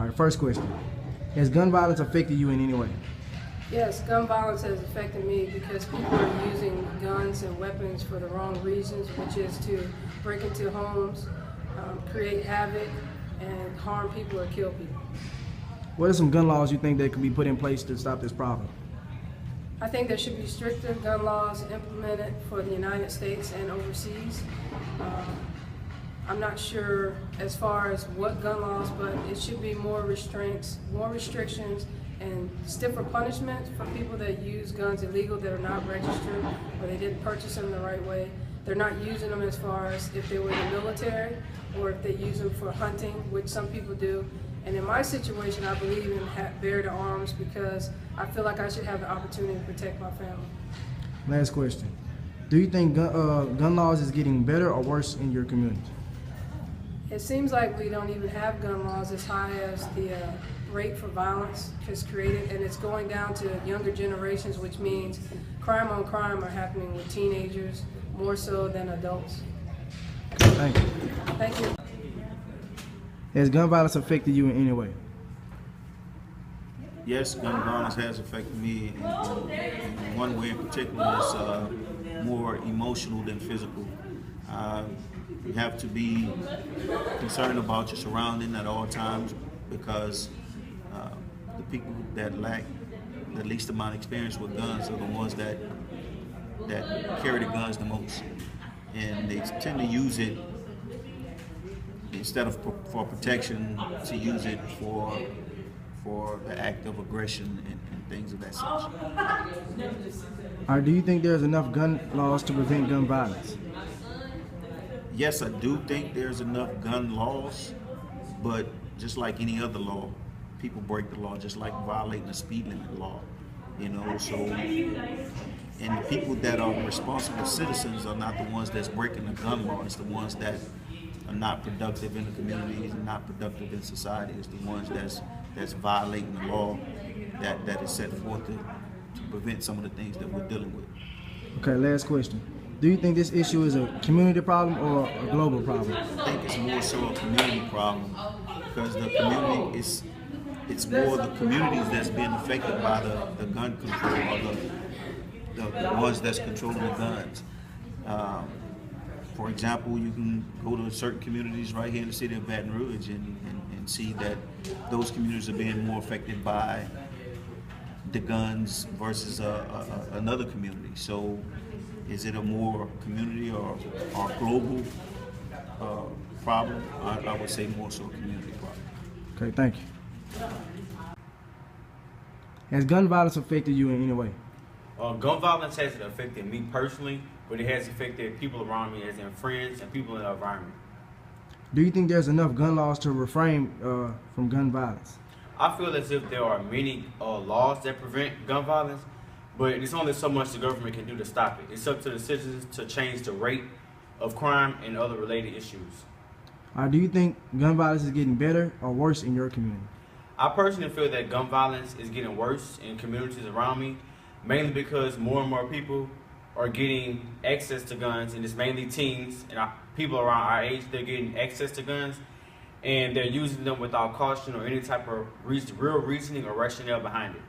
All right, first question. Has gun violence affected you in any way? Yes, gun violence has affected me because people are using guns and weapons for the wrong reasons, which is to break into homes, create havoc, and harm people or kill people. What are some gun laws you think that could be put in place to stop this problem? I think there should be stricter gun laws implemented for the United States and overseas. I'm not sure as far as what gun laws, but it should be more restraints, more restrictions, and stiffer punishment for people that use guns illegal that are not registered or they didn't purchase them the right way. They're not using them as far as if they were in the military or if they use them for hunting, which some people do. And in my situation, I believe in bear to arms because I feel like I should have the opportunity to protect my family. Last question. Do you think gun laws is getting better or worse in your community? It seems like we don't even have gun laws as high as the rate for violence is created, and it's going down to younger generations, which means crime on crime are happening with teenagers more so than adults. Thank you. Thank you. Has gun violence affected you in any way? Yes, gun violence has affected me in one way in particular. It's more emotional than physical. You have to be concerned about your surrounding at all times because the people that lack the least amount of experience with guns are the ones that carry the guns the most, and they tend to use it instead of for protection, to use it for the act of aggression and things of that such. Do you think there's enough gun laws to prevent gun violence? Yes, I do think there's enough gun laws, but just like any other law, people break the law, just like violating the speed limit law, so, and the people that are responsible citizens are not the ones that's breaking the gun law. It's the ones that are not productive in the communities and not productive in society. It's the ones that's violating the law that is set forth to prevent some of the things that we're dealing with. Okay, last question. Do you think this issue is a community problem or a global problem? I think it's more so a community problem because the community it's more the communities that's being affected by the gun control or the ones that's controlling the guns. For example, you can go to certain communities right here in the city of Baton Rouge and see that those communities are being more affected by the guns versus another community. So is it a more community or global problem? I would say more so a community problem. Okay, thank you. Has gun violence affected you in any way? Gun violence hasn't affected me personally, but it has affected people around me, as in friends and people in the environment. Do you think there's enough gun laws to refrain from gun violence? I feel as if there are many laws that prevent gun violence, but it's only so much the government can do to stop it. It's up to the citizens to change the rate of crime and other related issues. Do you think gun violence is getting better or worse in your community? I personally feel that gun violence is getting worse in communities around me, mainly because more and more people are getting access to guns, and it's mainly teens and people around our age. They're getting access to guns, and they're using them without caution or any type of real reasoning or rationale behind it.